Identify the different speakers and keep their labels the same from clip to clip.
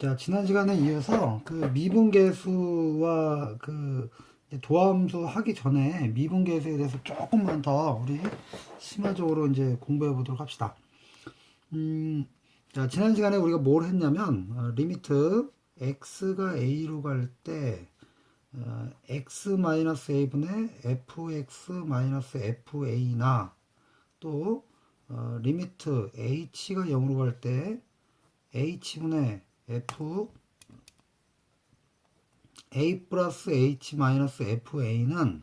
Speaker 1: 자, 지난 시간에 이어서 그 미분계수와 그 이제 도함수 하기 전에 미분계수에 대해서 조금만 더 우리 심화적으로 이제 공부해 보도록 합시다. 자, 지난 시간에 우리가 뭘 했냐면, 리미트 x가 a로 갈 때, x-a분의 fx-fa나 또, 리미트 h가 0으로 갈 때, h분의 f a 플러스 h 마이너스 fa는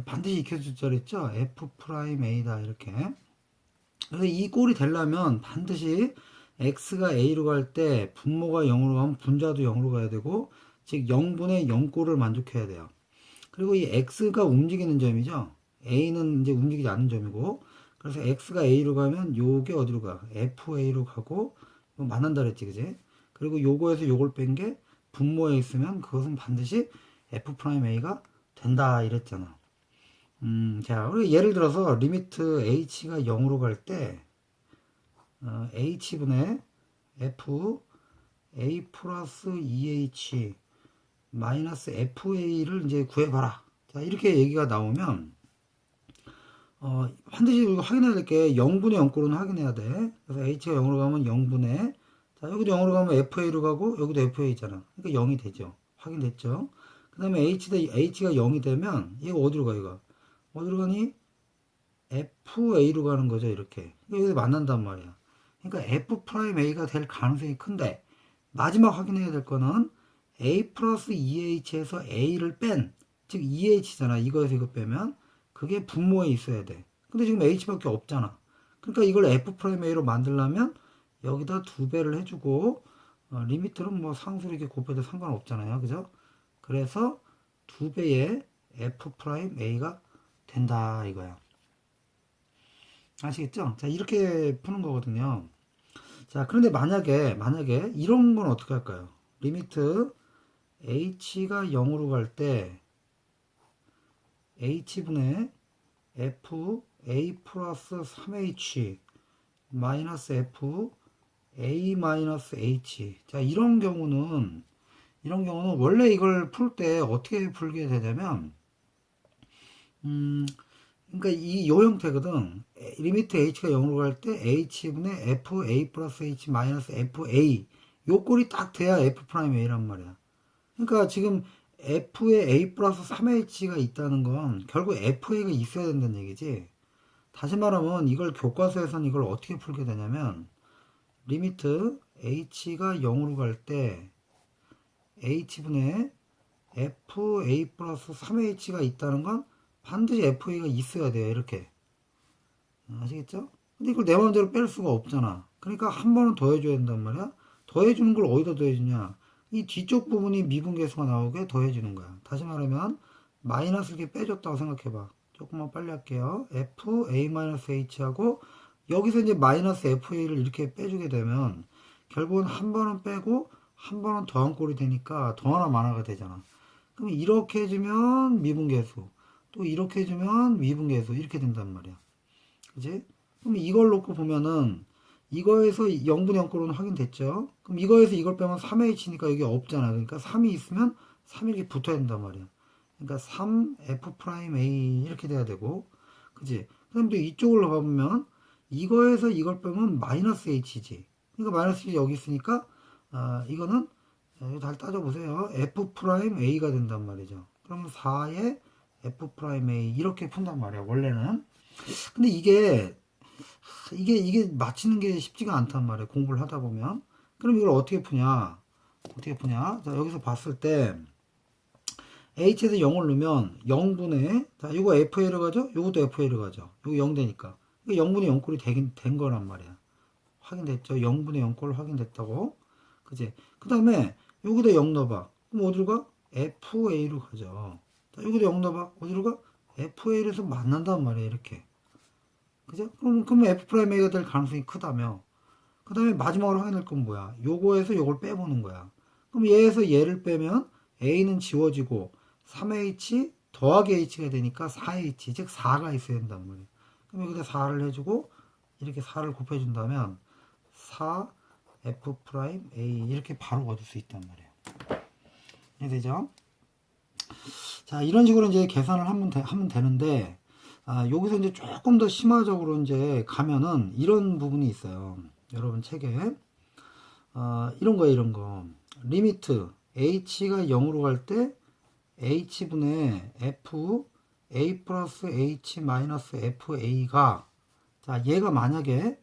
Speaker 1: 반드시 익혀줄 줄 알았죠? f 프라임 a다 이렇게. 그래서 이 꼴이 되려면 반드시 x가 a로 갈 때 분모가 0으로 가면 분자도 0으로 가야 되고, 즉 0분의 0꼴을 만족해야 돼요. 그리고 이 x가 움직이는 점이죠. a는 이제 움직이지 않는 점이고, 그래서 x가 a로 가면 요게 어디로 가? fa로 가고, 이거 만난다 그랬지, 그지? 그리고 요거에서 요걸 뺀 게 분모에 있으면 그것은 반드시 f'a가 된다 이랬잖아. 자, 우리 예를 들어서 리미트 h가 0으로 갈 때 h분의 f a 플러스 2h 마이너스 fa를 이제 구해봐라. 자, 이렇게 얘기가 나오면 반드시 우리가 확인해야 될 게 0분의 0꼴은 확인해야 돼. 그래서 h가 0으로 가면 0분의, 자, 여기도 0으로 가면 fa로 가고 여기도 fa 있잖아. 그러니까 0이 되죠. 확인됐죠? 그 다음에 h가 0이 되면 얘가 어디로 가, 이거? 어디로 가니? fa로 가는 거죠, 이렇게. 여기 만난단 말이야. 그러니까 f'a가 될 가능성이 큰데, 마지막 확인해야 될 거는 a 플러스 2h에서 a를 뺀, 즉 2h잖아. 이거에서 이거 빼면 그게 분모에 있어야 돼. 근데 지금 h밖에 없잖아. 그러니까 이걸 f'a로 만들려면 여기다 2배를 해주고, 리미트는 뭐 상수로 이렇게 곱해도 상관없잖아요. 그죠? 그래서 2배의 f'a가 된다 이거야. 아시겠죠? 자, 이렇게 푸는 거거든요. 자, 그런데 만약에 이런 건 어떻게 할까요? 리미트 h가 0으로 갈 때 h분의 f a 플러스 3h 마이너스 f a 마이너스 h. 자, 이런 경우는 원래 이걸 풀 때 어떻게 풀게 되냐면, 그러니까 요 형태거든. 리미트 h가 0으로 갈 때 h분의 f a 플러스 h 마이너스 f a, 요 꼴이 딱 돼야 f 프라임 a란 말이야. 그러니까 지금 f에 a 플러스 3h가 있다는 건 결국 fa가 있어야 된다는 얘기지. 다시 말하면 이걸 교과서에서는 이걸 어떻게 풀게 되냐면, 리미트 h가 0으로 갈 때 h분의 fa 플러스 3h가 있다는 건 반드시 fa가 있어야 돼요. 이렇게. 아시겠죠? 근데 이걸 내 마음대로 뺄 수가 없잖아. 그러니까 한 번은 더해줘야 된단 말이야. 더해주는 걸 어디다 더해주냐? 이 뒤쪽 부분이 미분계수가 나오게 더해주는 거야. 다시 말하면 마이너스 이렇게 빼줬다고 생각해봐. 조금만 빨리 할게요. fa-h하고 여기서 이제 마이너스 fa를 이렇게 빼주게 되면 결국은 한 번은 빼고 한 번은 더한 꼴이 되니까 더 하나 많아가 되잖아. 그럼 이렇게 해주면 미분계수, 또 이렇게 해주면 미분계수, 이렇게 된단 말이야. 그지? 그럼 이걸 놓고 보면은 이거에서 0분의 0꼴은 확인됐죠? 그럼 이거에서 이걸 빼면 3h니까 여기 없잖아. 그러니까 3이 있으면 3이 이렇게 붙어야 된단 말이야. 그러니까 3f'a 이렇게 돼야 되고, 그지? 그럼 또 이쪽으로 가보면 이거에서 이걸 빼면 마이너스 h지. 그러니까 마이너스 h 여기 있으니까 이거는 잘 따져보세요. f'a가 된단 말이죠. 그러면 4의 f'a 이렇게 푼단 말이야. 원래는. 근데 이게 맞히는 게 쉽지가 않단 말이에요. 공부를 하다 보면. 그럼 이걸 어떻게 푸냐? 자, 여기서 봤을 때 h에서 0을 넣으면 0분의, 자, 이거 fa로 가죠? 이것도 fa로 가죠. 이거 0 되니까. 이거 0분의 0꼴이 된 거란 말이야. 확인됐죠? 0분의 0꼴 확인됐다고. 그지? 그 다음에 여기다 0 넣어봐. 그럼 어디로 가? fa로 가죠. 자, 여기다 0 넣어봐. 어디로 가? fa로 해서 만난단 말이야. 이렇게. 그죠? 그럼 F'A가 될 가능성이 크다며. 그 다음에 마지막으로 확인할 건 뭐야? 요거에서 요걸 빼보는 거야. 그럼 얘에서 얘를 빼면 A는 지워지고 3H 더하기 H가 되니까 4H, 즉 4가 있어야 된단 말이야. 그럼 여기다 4를 해주고 이렇게 4를 곱해준다면 4 F 프라임 A 이렇게 바로 얻을 수 있단 말이에요. 이해되죠? 자, 이런 식으로 이제 계산을 하면 되는데, 여기서 이제 조금 더 심화적으로 이제 가면은 이런 부분이 있어요. 여러분 책에. 이런 거예요, 이런 거. 리미트, h가 0으로 갈 때, h분의 f, a 플러스 h 마이너스 fa가, 자, 얘가 만약에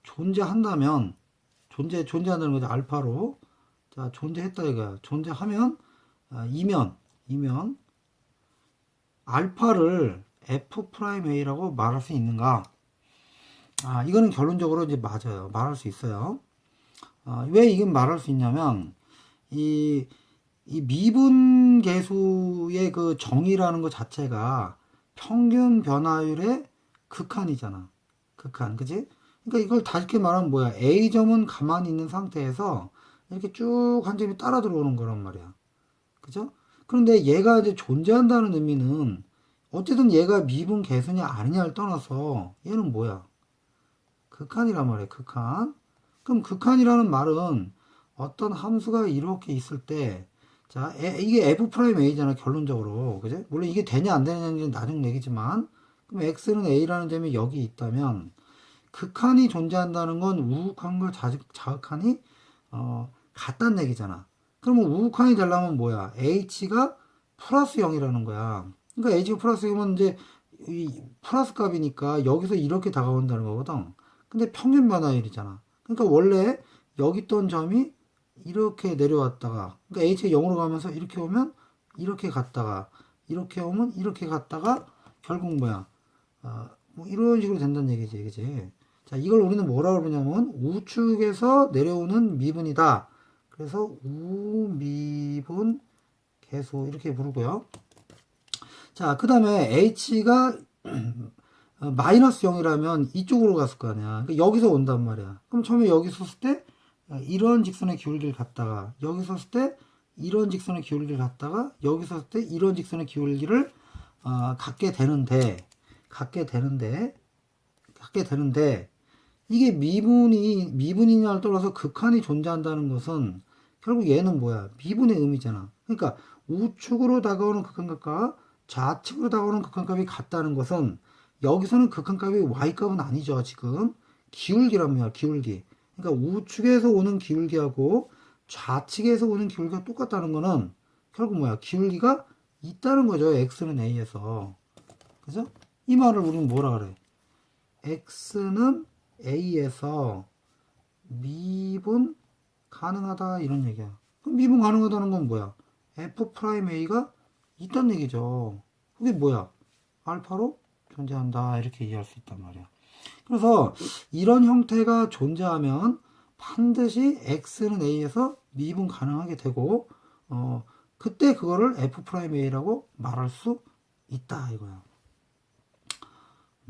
Speaker 1: 존재한다면, 존재한다는 거죠, 알파로. 자, 존재했다, 이거야. 존재하면, 이면, 알파를 f 프라임 a라고 말할 수 있는가? 이거는 결론적으로 이제 맞아요. 말할 수 있어요. 왜 이건 말할 수 있냐면, 이 미분 계수의 그 정의라는 것 자체가 평균 변화율의 극한이잖아. 극한, 그지? 그러니까 이걸 다시 말하면 뭐야? A점은 가만히 있는 상태에서 이렇게 쭉 한 점이 따라 들어오는 거란 말이야. 그죠? 그런데 얘가 이제 존재한다는 의미는 어쨌든 얘가 미분 계수냐 아니냐를 떠나서 얘는 뭐야? 극한이란 말이야, 극한. 그럼 극한이라는 말은 어떤 함수가 이렇게 있을 때, 자, 이게 f'a잖아, 결론적으로. 그지? 물론 이게 되냐 안 되냐는 나중 얘기지만, 그럼 x는 a라는 점이 여기 있다면, 극한이 존재한다는 건 우극한 걸 자극하니, 같다는 얘기잖아. 그러면 우극한이 되려면 뭐야? h가 플러스 0이라는 거야. 그러니까 h가 플러스 0이면 이제, 이 플러스 값이니까 여기서 이렇게 다가온다는 거거든. 근데 평균 변화율이잖아. 그러니까 원래 여기 있던 점이 이렇게 내려왔다가, 그러니까 h가 0으로 가면서 이렇게 오면 이렇게 갔다가, 이렇게 오면 이렇게 갔다가, 결국 뭐야? 뭐 이런 식으로 된다는 얘기지, 그지? 자, 이걸 우리는 뭐라고 그러냐면 우측에서 내려오는 미분이다. 그래서 우미분 계수 이렇게 부르고요. 자, 그 다음에 h가 마이너스 0이라면 이쪽으로 갔을 거 아니야. 그러니까 여기서 온단 말이야. 그럼 처음에 여기 섰을 때 이런 직선의 기울기를 갔다가, 여기 섰을 때 이런 직선의 기울기를 갔다가, 여기 섰을 때 이런 직선의 기울기를 갖게 되는데, 이게 미분이냐를 떠나서 극한이 존재한다는 것은 결국 얘는 뭐야? 미분의 의미잖아. 그러니까 우측으로 다가오는 극한값과 좌측으로 다가오는 극한값이 같다는 것은 여기서는 극한값이 y값은 아니죠. 지금 기울기란 말이야. 기울기. 그러니까 우측에서 오는 기울기하고 좌측에서 오는 기울기가 똑같다는 거는 결국 뭐야? 기울기가 있다는 거죠. x는 a에서. 그죠? 이 말을 우리는 뭐라 그래? x는 a에서 미분 가능하다 이런 얘기야. 그럼 미분 가능하다는 건 뭐야? f 프라임 a가 있다는 얘기죠. 그게 뭐야? 알파로 존재한다 이렇게 이해할 수 있단 말이야. 그래서 이런 형태가 존재하면 반드시 x는 a에서 미분 가능하게 되고, 그때 그거를 f 프라임 a라고 말할 수 있다 이거야.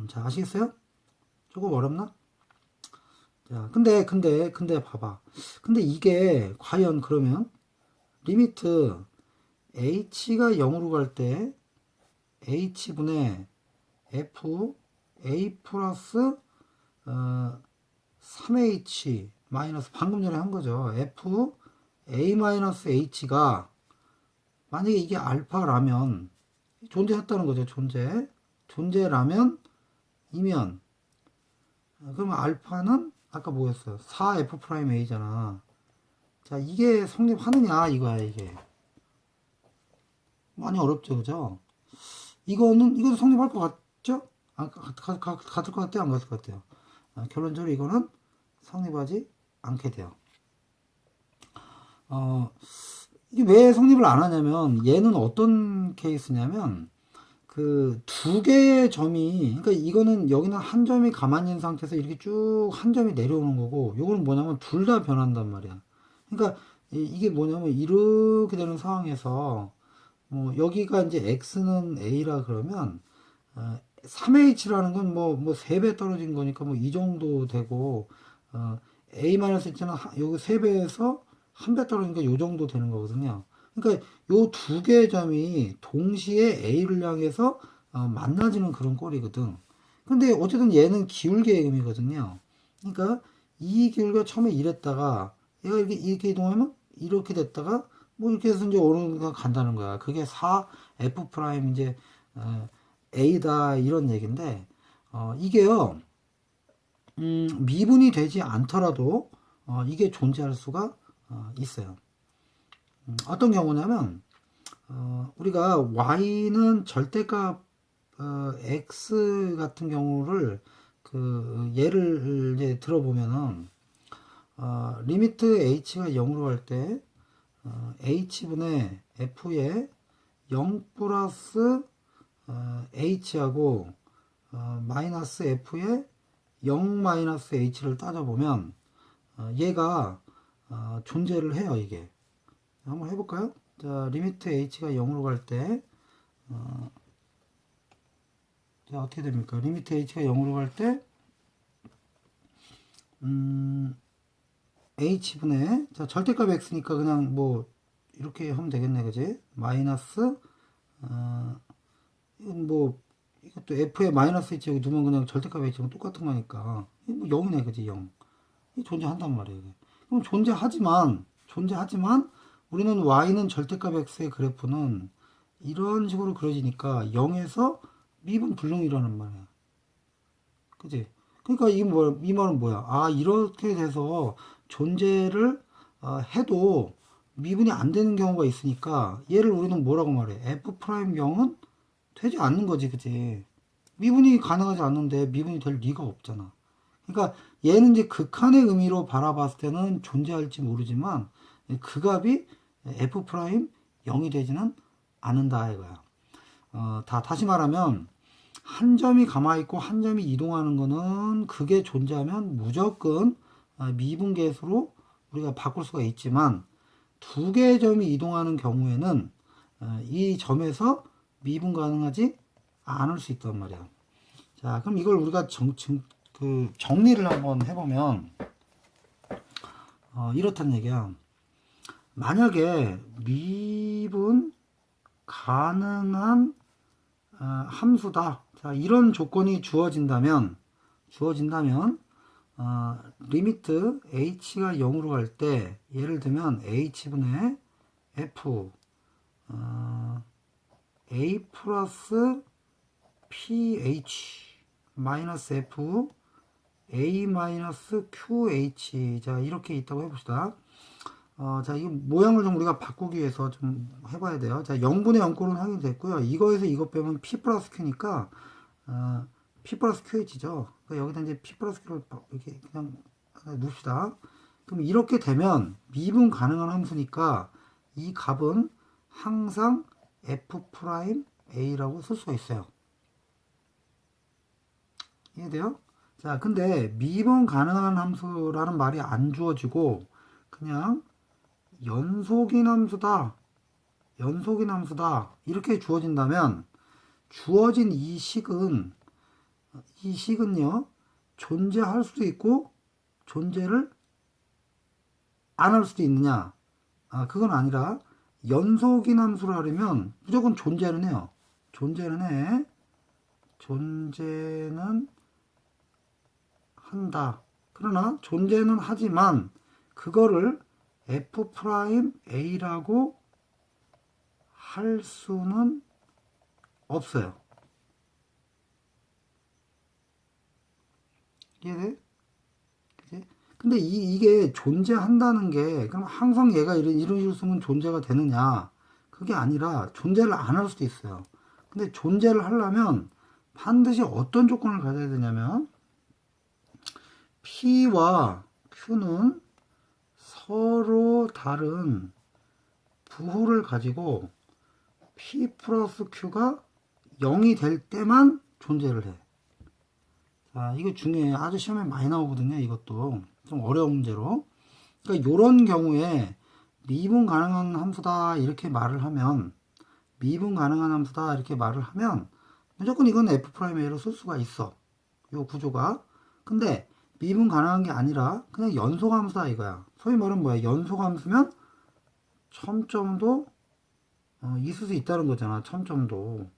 Speaker 1: 자, 아시겠어요? 조금 어렵나? 자, 근데 봐봐. 근데 이게 과연 그러면 리미트 h가 0으로 갈 때 h분의 f a 플러스 3h 마이너스 방금 전에 한 거죠. f a 마이너스 h가 만약에 이게 알파라면 존재했다는 거죠. 존재라면 이면, 그러면 알파는 아까 뭐였어요? 4f 프라임 a잖아. 자, 이게 성립하느냐 이거야. 이게 많이 어렵죠, 그죠? 이것도 성립할 것 같죠? 같을 것 같아요? 안 같을 것 같아요? 결론적으로 이거는 성립하지 않게 돼요. 이게 왜 성립을 안 하냐면, 얘는 어떤 케이스냐면, 그 두 개의 점이, 그러니까 이거는 여기는 한 점이 가만히 있는 상태에서 이렇게 쭉 한 점이 내려오는 거고, 요거는 뭐냐면 둘 다 변한단 말이야. 그러니까 이게 뭐냐면 이렇게 되는 상황에서 여기가 이제 x는 a라 그러면 3h라는 건 뭐 3배 떨어진 거니까 뭐 이 정도 되고, a-h는 여기 3배에서 1배 떨어지니까 요 정도 되는 거거든요. 그러니까 요 두 개의 점이 동시에 a를 향해서 만나지는 그런 꼴이거든. 근데 어쨌든 얘는 기울기의 의미거든요. 그러니까 이 길이가 처음에 이랬다가 얘가 이렇게 이동하면 이렇게 됐다가 뭐 이렇게 해서 이제 어느 가 간다는 거야. 그게 4 F 프라임 이제 A다 이런 얘기인데 이게요 미분이 되지 않더라도 이게 존재할 수가 있어요. 어떤 경우냐면 우리가 y는 절대값 x 같은 경우를 그 예를 이제 들어보면은 리미트 h가 0으로 갈 때 h분의 f에 0 플러스 h하고 마이너스 f에 0 마이너스 h를 따져보면 얘가 존재를 해요. 이게 한번 해볼까요? 자, 리미트 h가 0으로 갈 때 자, 어떻게 됩니까? 리미트 h가 0으로 갈 때 h분의 자, 절대값 x니까 그냥 뭐 이렇게 하면 되겠네, 그지? 마이너스 이건 뭐 이것도 f에 마이너스 h 여기 두면 그냥 절대값 h랑 똑같은 거니까 뭐 0이네, 그지? 0. 이 존재한단 말이에요. 이게. 그럼 존재하지만 우리는 y는 절대값 x의 그래프는 이런 식으로 그려지니까 0에서 미분 불능이라는 말이야. 그지? 그러니까 이 말은 뭐야? 아, 이렇게 돼서 존재를 해도 미분이 안 되는 경우가 있으니까 얘를 우리는 뭐라고 말해? f 프라임 0은 되지 않는 거지, 그지? 미분이 가능하지 않는데 미분이 될 리가 없잖아. 그러니까 얘는 이제 극한의 의미로 바라봤을 때는 존재할지 모르지만 그 값이 f 프라임 0이 되지는 않는다 이거야. 다시 말하면 한 점이 가만히 있고 한 점이 이동하는 거는 그게 존재하면 무조건 미분계수로 우리가 바꿀 수가 있지만 두 개의 점이 이동하는 경우에는 이 점에서 미분 가능하지 않을 수 있단 말이야. 자, 그럼 이걸 우리가 정리를 한번 해보면 이렇단 얘기야. 만약에 미분 가능한 함수다. 자, 이런 조건이 주어진다면 리미트 h가 0으로 갈 때 예를 들면 h분의 f a 플러스 ph 마이너스 f a 마이너스 qh 자 이렇게 있다고 해봅시다. 자, 이 모양을 좀 우리가 바꾸기 위해서 좀 해봐야 돼요. 자, 0분의 0꼴은 확인됐고요. 이거에서 이거 빼면 p 플러스 q니까 p 플러스 qh죠. 그러니까 여기다 이제 p 플러스 q를 이렇게 그냥 놉시다. 그럼 이렇게 되면 미분 가능한 함수니까 이 값은 항상 f 프라임 a라고 쓸 수가 있어요. 이해돼요? 자, 근데 미분 가능한 함수라는 말이 안 주어지고 그냥 연속인 함수다 이렇게 주어진다면 주어진 이 식은요 존재할 수도 있고 존재를 안 할 수도 있느냐? 그건 아니라 연속인 함수라 하려면 무조건 존재는 해요. 존재는 한다. 그러나 존재는 하지만 그거를 f 프라임 a라고 할 수는 없어요. 이해돼? 그치? 근데 이게 존재한다는 게 그럼 항상 얘가 이런 식으로 쓰면 존재가 되느냐? 그게 아니라 존재를 안 할 수도 있어요. 근데 존재를 하려면 반드시 어떤 조건을 가져야 되냐면 P와 Q는 서로 다른 부호를 가지고 P 플러스 Q가 0이 될 때만 존재를 해. 자, 이거 중요해. 아주 시험에 많이 나오거든요. 이것도 좀 어려운 문제로. 그러니까 이런 경우에 미분 가능한 함수다 이렇게 말을 하면 무조건 이건 f 프라임 a로 쓸 수가 있어. 요 구조가. 근데 미분 가능한 게 아니라 그냥 연속함수다 이거야. 소위 말하면 뭐야? 연속함수면 첨점도 있을 수 있다는 거잖아. 첨점도.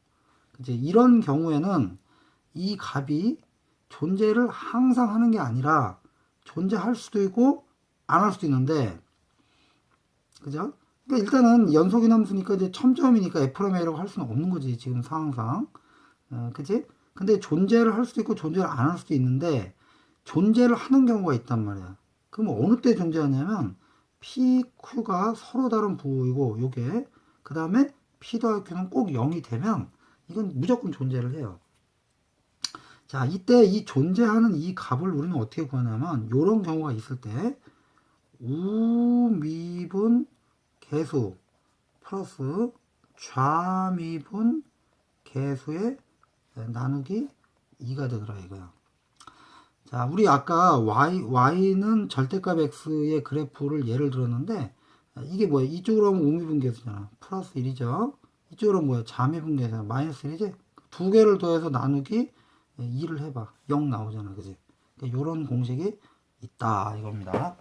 Speaker 1: 이제 이런 경우에는 이 값이 존재를 항상 하는 게 아니라 존재할 수도 있고 안 할 수도 있는데, 그죠? 그러니까 일단은 연속인 함수니까 이제 첨점이니까 F'A라고 할 수는 없는 거지, 지금 상황상. 그지? 근데 존재를 할 수도 있고 존재를 안 할 수도 있는데, 존재를 하는 경우가 있단 말이야. 그럼 어느 때 존재하냐면 PQ가 서로 다른 부호이고 요게, 그 다음에 P 더하기 Q는 꼭 0이 되면 이건 무조건 존재를 해요. 자, 이때 이 존재하는 이 값을 우리는 어떻게 구하냐면 요런 경우가 있을 때 우미분 개수 플러스 좌미분 개수의 나누기 2가 되더라 이거야. 자, 우리 아까 y는 절대값 x의 그래프를 예를 들었는데, 이게 뭐야? 이쪽으로 하면 우미분계수잖아. 플러스 1이죠. 이쪽으로 뭐야? 자미분계수잖아. 마이너스 1이지? 두 개를 더해서 나누기 2를 해봐. 0 나오잖아. 그지? 그러니까 이런 공식이 있다. 이겁니다.